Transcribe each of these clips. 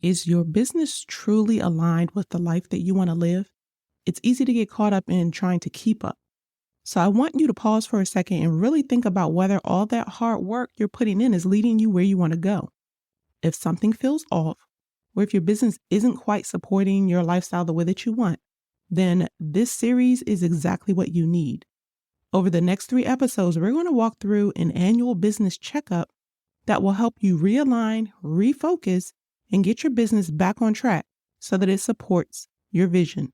Is your business truly aligned with the life that you want to live? It's easy to get caught up in trying to keep up. So I want you to pause for a second and really think about whether all that hard work you're putting in is leading you where you want to go. If something feels off, or if your business isn't quite supporting your lifestyle the way that you want, then this series is exactly what you need. Over the next 3 episodes, we're going to walk through an annual business checkup that will help you realign, refocus, and get your business back on track so that it supports your vision.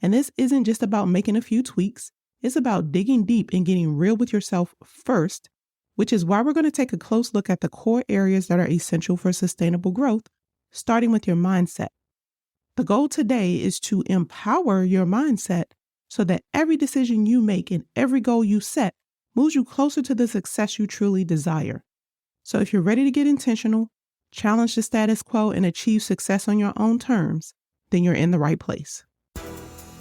And this isn't just about making a few tweaks. It's about digging deep and getting real with yourself first, which is why we're going to take a close look at the core areas that are essential for sustainable growth, starting with your mindset. The goal today is to empower your mindset so that every decision you make and every goal you set moves you closer to the success you truly desire. So if you're ready to get intentional, challenge the status quo, and achieve success on your own terms, then you're in the right place.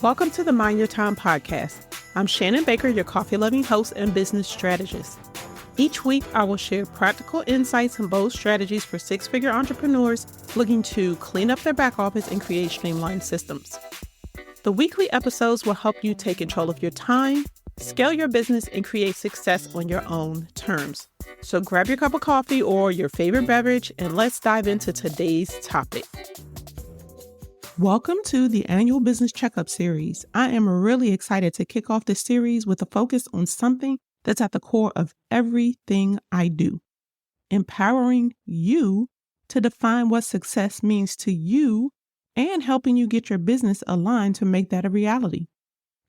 Welcome to the Mind Your Time podcast. I'm Shannon Baker, your coffee-loving host and business strategist. Each week, I will share practical insights and bold strategies for 6-figure entrepreneurs looking to clean up their back office and create streamlined systems. The weekly episodes will help you take control of your time, scale your business, and create success on your own terms. So grab your cup of coffee or your favorite beverage, and let's dive into today's topic. Welcome to the annual Business Checkup series. I am really excited to kick off this series with a focus on something that's at the core of everything I do: empowering you to define what success means to you and helping you get your business aligned to make that a reality.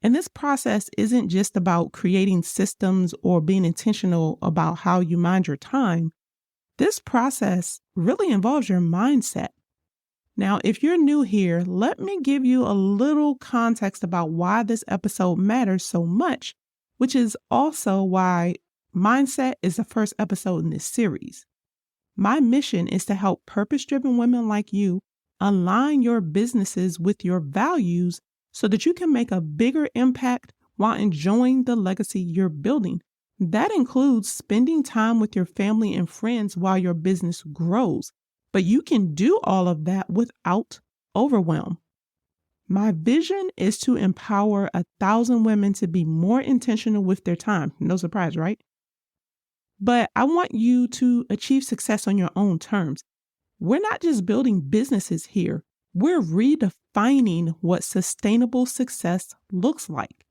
And this process isn't just about creating systems or being intentional about how you mind your time. This process really involves your mindset. Now, if you're new here, let me give you a little context about why this episode matters so much, which is also why mindset is the first episode in this series. My mission is to help purpose-driven women like you align your businesses with your values so that you can make a bigger impact while enjoying the legacy you're building. That includes spending time with your family and friends while your business grows. But you can do all of that without overwhelm. My vision is to empower 1,000 women to be more intentional with their time. No surprise, right? But I want you to achieve success on your own terms. We're not just building businesses here. We're redefining what sustainable success looks like.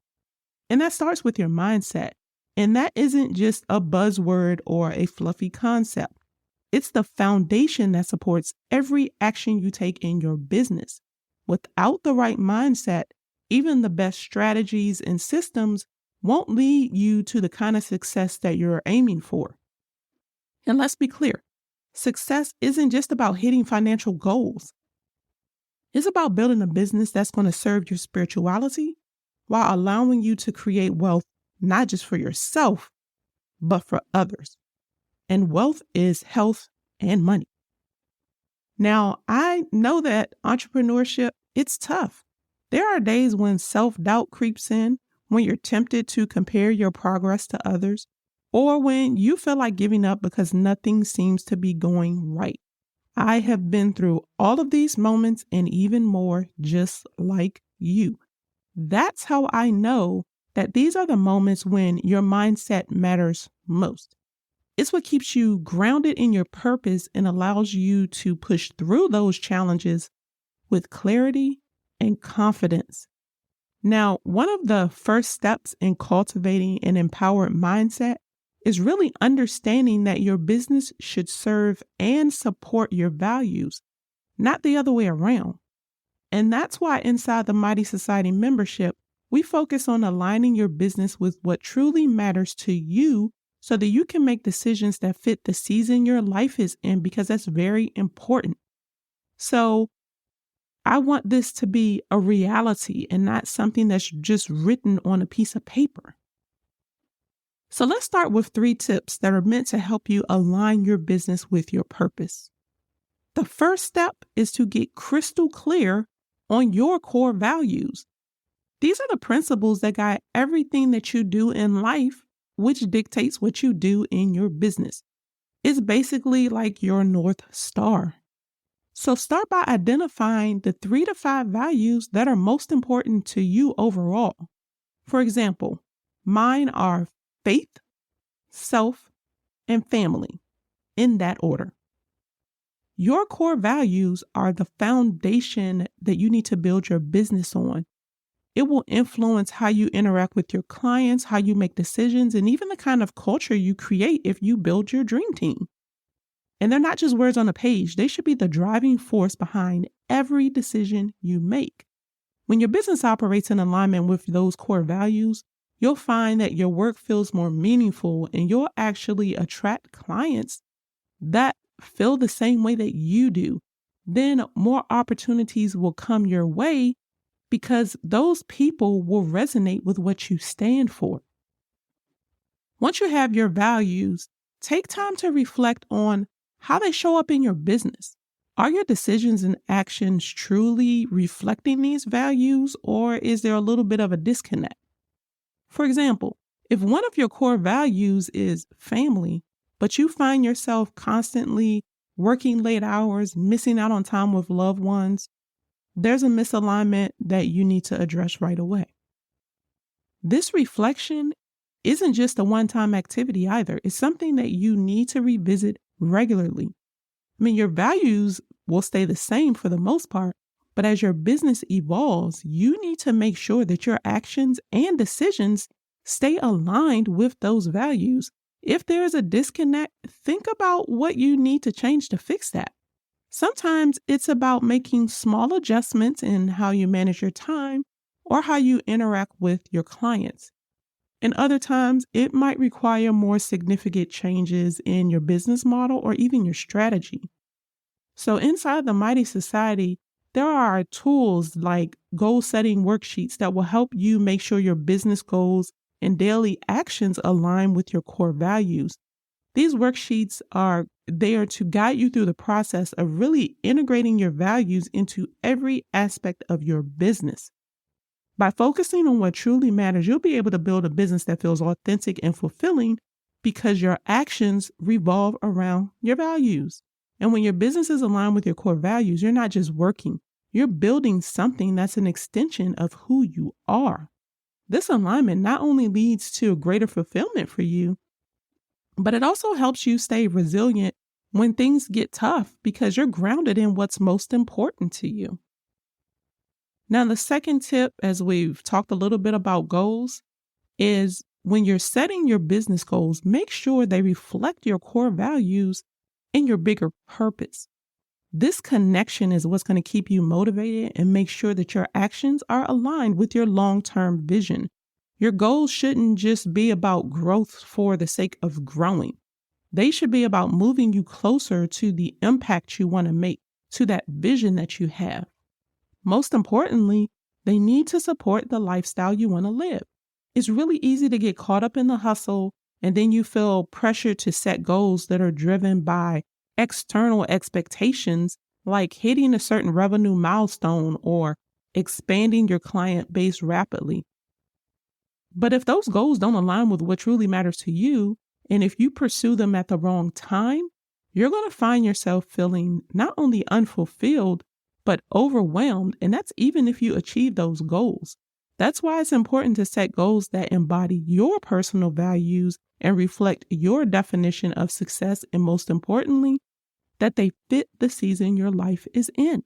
And that starts with your mindset. And that isn't just a buzzword or a fluffy concept. It's the foundation that supports every action you take in your business. Without the right mindset, even the best strategies and systems won't lead you to the kind of success that you're aiming for. And let's be clear, success isn't just about hitting financial goals. It's about building a business that's going to serve your spirituality while allowing you to create wealth, not just for yourself, but for others. And wealth is health and money. Now, I know that entrepreneurship, it's tough. There are days when self-doubt creeps in, when you're tempted to compare your progress to others, or when you feel like giving up because nothing seems to be going right. I have been through all of these moments and even more just like you. That's how I know that these are the moments when your mindset matters most. It's what keeps you grounded in your purpose and allows you to push through those challenges with clarity and confidence. Now, one of the first steps in cultivating an empowered mindset is really understanding that your business should serve and support your values, not the other way around. And that's why inside the Mighty Society membership, we focus on aligning your business with what truly matters to you so that you can make decisions that fit the season your life is in, because that's very important. So I want this to be a reality and not something that's just written on a piece of paper. So let's start with 3 tips that are meant to help you align your business with your purpose. The first step is to get crystal clear on your core values. These are the principles that guide everything that you do in life, which dictates what you do in your business. It's basically like your North Star. So start by identifying the 3 to 5 values that are most important to you overall. For example, mine are faith, self, and family, in that order. Your core values are the foundation that you need to build your business on. It will influence how you interact with your clients, how you make decisions, and even the kind of culture you create if you build your dream team. And they're not just words on a page. They should be the driving force behind every decision you make. When your business operates in alignment with those core values, you'll find that your work feels more meaningful and you'll actually attract clients that feel the same way that you do. Then more opportunities will come your way because those people will resonate with what you stand for. Once you have your values, take time to reflect on how they show up in your business. Are your decisions and actions truly reflecting these values, or is there a little bit of a disconnect? For example, if one of your core values is family, but you find yourself constantly working late hours, missing out on time with loved ones, there's a misalignment that you need to address right away. This reflection isn't just a one-time activity either. It's something that you need to revisit regularly. I mean, your values will stay the same for the most part, but as your business evolves, you need to make sure that your actions and decisions stay aligned with those values. If there is a disconnect, think about what you need to change to fix that. Sometimes it's about making small adjustments in how you manage your time or how you interact with your clients. And other times, it might require more significant changes in your business model or even your strategy. So inside the Mighty Society, there are tools like goal-setting worksheets that will help you make sure your business goals and daily actions align with your core values. These worksheets are there to guide you through the process of really integrating your values into every aspect of your business. By focusing on what truly matters, you'll be able to build a business that feels authentic and fulfilling because your actions revolve around your values. And when your business is aligned with your core values, you're not just working, you're building something that's an extension of who you are. This alignment not only leads to greater fulfillment for you, but it also helps you stay resilient when things get tough because you're grounded in what's most important to you. Now, the second tip, as we've talked a little bit about goals, is when you're setting your business goals, make sure they reflect your core values and your bigger purpose. This connection is what's going to keep you motivated and make sure that your actions are aligned with your long-term vision. Your goals shouldn't just be about growth for the sake of growing. They should be about moving you closer to the impact you want to make, to that vision that you have. Most importantly, they need to support the lifestyle you want to live. It's really easy to get caught up in the hustle, and then you feel pressure to set goals that are driven by external expectations, like hitting a certain revenue milestone or expanding your client base rapidly. But if those goals don't align with what truly matters to you, and if you pursue them at the wrong time, you're going to find yourself feeling not only unfulfilled, but overwhelmed. And that's even if you achieve those goals. That's why it's important to set goals that embody your personal values and reflect your definition of success. And most importantly, that they fit the season your life is in.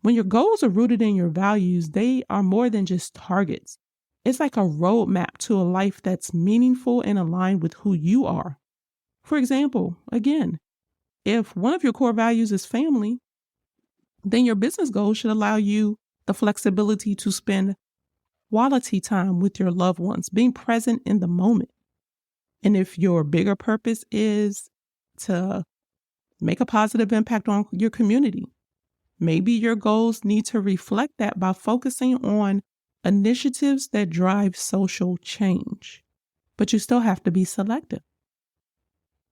When your goals are rooted in your values, they are more than just targets. It's like a roadmap to a life that's meaningful and aligned with who you are. For example, again, if one of your core values is family, then your business goals should allow you the flexibility to spend quality time with your loved ones, being present in the moment. And if your bigger purpose is to make a positive impact on your community, maybe your goals need to reflect that by focusing on initiatives that drive social change. But you still have to be selective.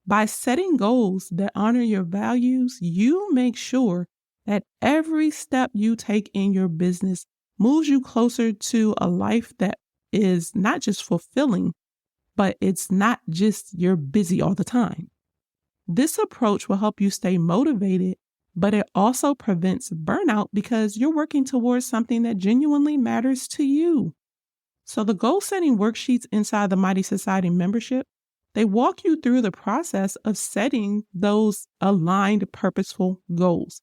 By setting goals that honor your values, you make sure that every step you take in your business moves you closer to a life that is not just fulfilling, but it's not just you're busy all the time. This approach will help you stay motivated but it also prevents burnout because you're working towards something that genuinely matters to you. So the goal setting worksheets inside the Mighty Society membership, they walk you through the process of setting those aligned, purposeful goals.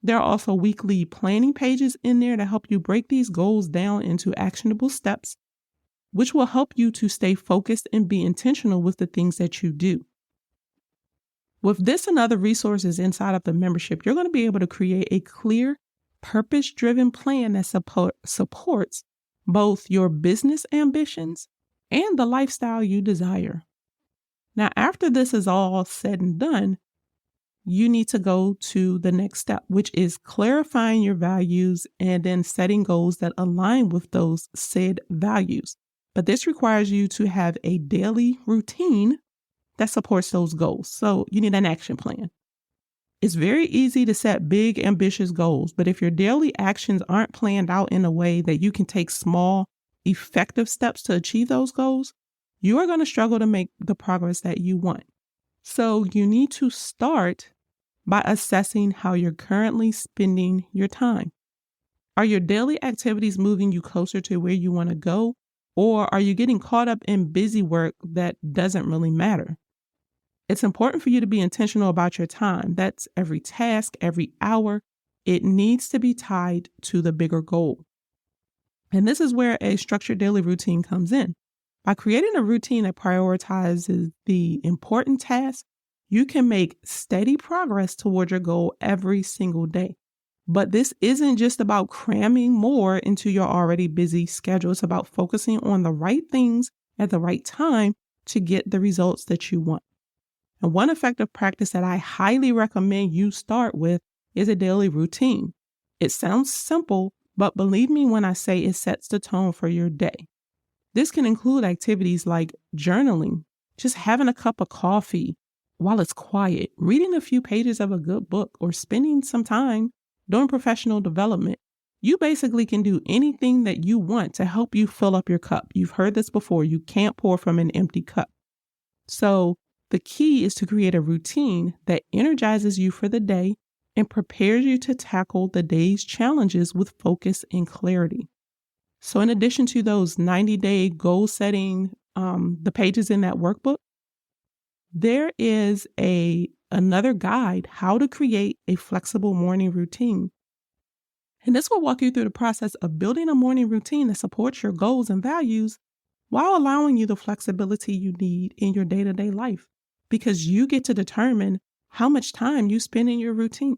There are also weekly planning pages in there to help you break these goals down into actionable steps, which will help you to stay focused and be intentional with the things that you do. With this and other resources inside of the membership, you're going to be able to create a clear, purpose-driven plan that supports both your business ambitions and the lifestyle you desire. Now, after this is all said and done, you need to go to the next step, which is clarifying your values and then setting goals that align with those said values. But this requires you to have a daily routine that supports those goals. So you need an action plan. It's very easy to set big, ambitious goals, but if your daily actions aren't planned out in a way that you can take small, effective steps to achieve those goals, you are going to struggle to make the progress that you want. So you need to start by assessing how you're currently spending your time. Are your daily activities moving you closer to where you want to go, or are you getting caught up in busy work that doesn't really matter? It's important for you to be intentional about your time. That's every task, every hour. It needs to be tied to the bigger goal. And this is where a structured daily routine comes in. By creating a routine that prioritizes the important tasks, you can make steady progress toward your goal every single day. But this isn't just about cramming more into your already busy schedule. It's about focusing on the right things at the right time to get the results that you want. And one effective practice that I highly recommend you start with is a daily routine. It sounds simple, but believe me when I say it sets the tone for your day. This can include activities like journaling, just having a cup of coffee while it's quiet, reading a few pages of a good book, or spending some time doing professional development. You basically can do anything that you want to help you fill up your cup. You've heard this before. You can't pour from an empty cup. So the key is to create a routine that energizes you for the day and prepares you to tackle the day's challenges with focus and clarity. So in addition to those 90-day goal setting, the pages in that workbook, there is another guide, how to create a flexible morning routine. And this will walk you through the process of building a morning routine that supports your goals and values while allowing you the flexibility you need in your day-to-day life, because you get to determine how much time you spend in your routine.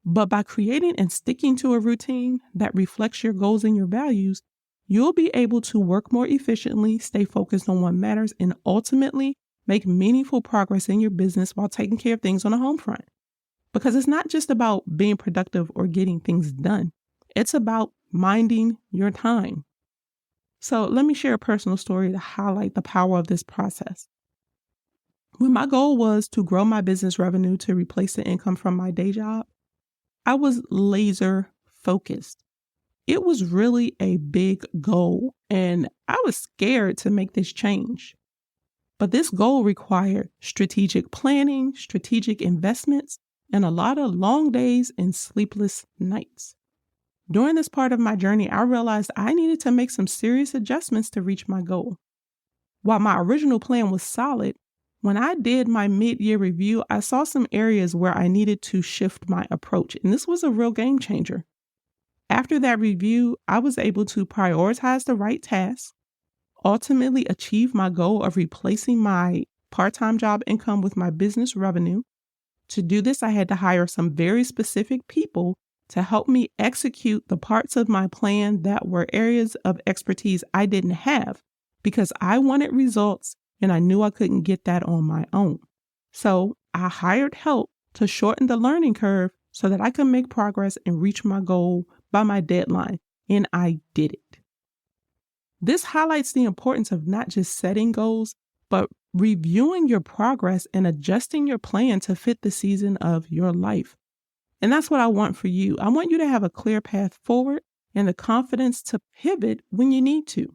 But by creating and sticking to a routine that reflects your goals and your values, you'll be able to work more efficiently, stay focused on what matters, and ultimately make meaningful progress in your business while taking care of things on the home front. Because it's not just about being productive or getting things done. It's about minding your time. So let me share a personal story to highlight the power of this process. When my goal was to grow my business revenue to replace the income from my day job, I was laser focused. It was really a big goal, and I was scared to make this change. But this goal required strategic planning, strategic investments, and a lot of long days and sleepless nights. During this part of my journey, I realized I needed to make some serious adjustments to reach my goal. While my original plan was solid, when I did my mid-year review, I saw some areas where I needed to shift my approach, and this was a real game changer. After that review, I was able to prioritize the right tasks, ultimately achieve my goal of replacing my part-time job income with my business revenue. To do this, I had to hire some very specific people to help me execute the parts of my plan that were areas of expertise I didn't have, because I wanted results and I knew I couldn't get that on my own. So I hired help to shorten the learning curve so that I could make progress and reach my goal by my deadline, and I did it. This highlights the importance of not just setting goals, but reviewing your progress and adjusting your plan to fit the season of your life. And that's what I want for you. I want you to have a clear path forward and the confidence to pivot when you need to.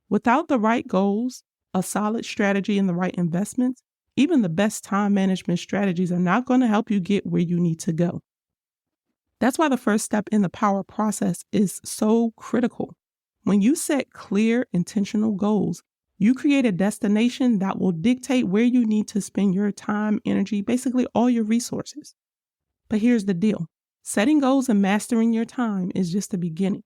Without the right goals, a solid strategy, and the right investments, Even the best time management strategies are not going to help you get where you need to go. That's why the first step in the power process is so critical. When you set clear, intentional goals, you create a destination that will dictate where you need to spend your time, energy, basically all your resources. But here's the deal. Setting goals and mastering your time is just the beginning.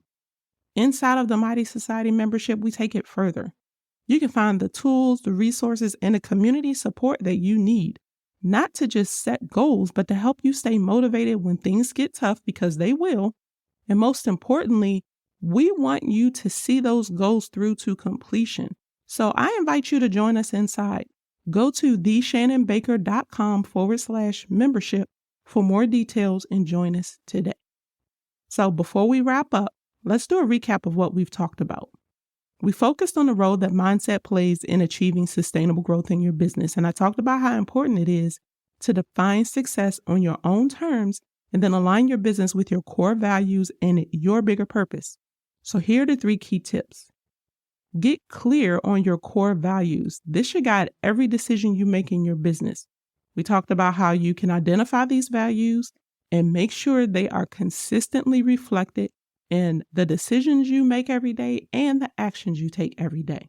Inside of the Mighty Society membership, we take it further. You can find the tools, the resources, and the community support that you need, not to just set goals, but to help you stay motivated when things get tough, because they will. And most importantly, we want you to see those goals through to completion. So I invite you to join us inside. Go to theshannonbaker.com/membership for more details and join us today. So before we wrap up, let's do a recap of what we've talked about. We focused on the role that mindset plays in achieving sustainable growth in your business. And I talked about how important it is to define success on your own terms and then align your business with your core values and your bigger purpose. So here are the 3 key tips. Get clear on your core values. This should guide every decision you make in your business. We talked about how you can identify these values and make sure they are consistently reflected in the decisions you make every day and the actions you take every day.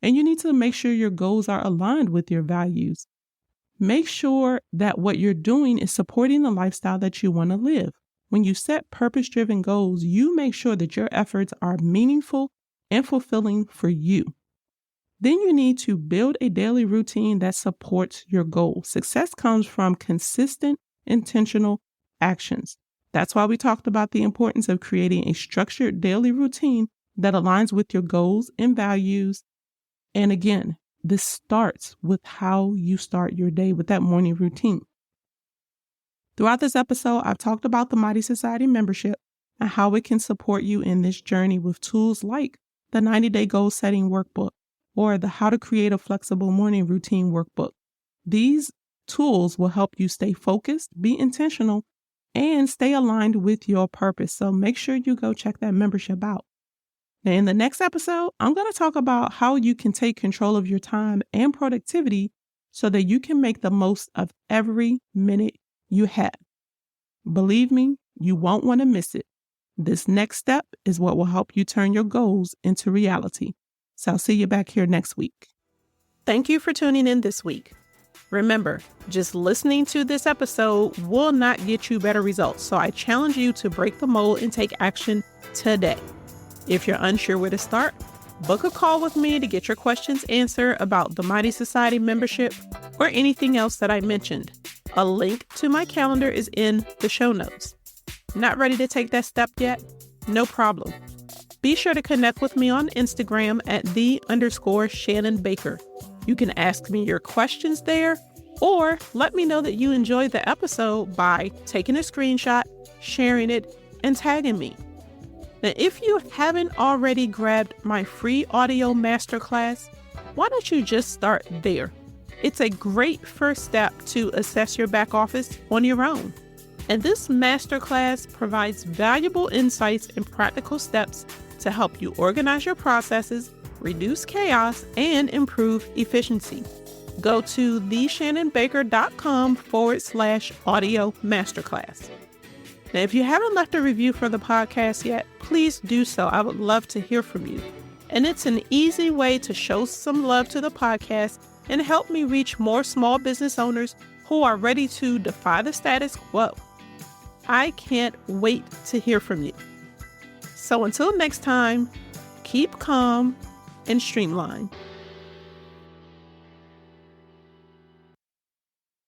And you need to make sure your goals are aligned with your values. Make sure that what you're doing is supporting the lifestyle that you want to live. When you set purpose-driven goals, you make sure that your efforts are meaningful and fulfilling for you. Then you need to build a daily routine that supports your goals. Success comes from consistent, intentional actions. That's why we talked about the importance of creating a structured daily routine that aligns with your goals and values. And again, this starts with how you start your day with that morning routine. Throughout this episode, I've talked about the Mighty Society membership and how it can support you in this journey with tools like the 90-day goal setting workbook or the How to Create a Flexible Morning Routine workbook. These tools will help you stay focused, be intentional, and stay aligned with your purpose. So make sure you go check that membership out. Now, in the next episode, I'm going to talk about how you can take control of your time and productivity so that you can make the most of every minute you have. Believe me, you won't want to miss it. This next step is what will help you turn your goals into reality. So I'll see you back here next week. Thank you for tuning in this week. Remember, just listening to this episode will not get you better results. So I challenge you to break the mold and take action today. If you're unsure where to start, book a call with me to get your questions answered about the Mighty Society membership or anything else that I mentioned. A link to my calendar is in the show notes. Not ready to take that step yet? No problem. Be sure to connect with me on Instagram at _Shannon Baker. You can ask me your questions there, or let me know that you enjoyed the episode by taking a screenshot, sharing it, and tagging me. Now, if you haven't already grabbed my free audio masterclass, why don't you just start there? It's a great first step to assess your back office on your own. And this masterclass provides valuable insights and practical steps to help you organize your processes, reduce chaos, and improve efficiency. Go to theshannonbaker.com/audio masterclass. Now, if you haven't left a review for the podcast yet, please do so. I would love to hear from you. And it's an easy way to show some love to the podcast and help me reach more small business owners who are ready to defy the status quo. I can't wait to hear from you. So until next time, keep calm and streamline.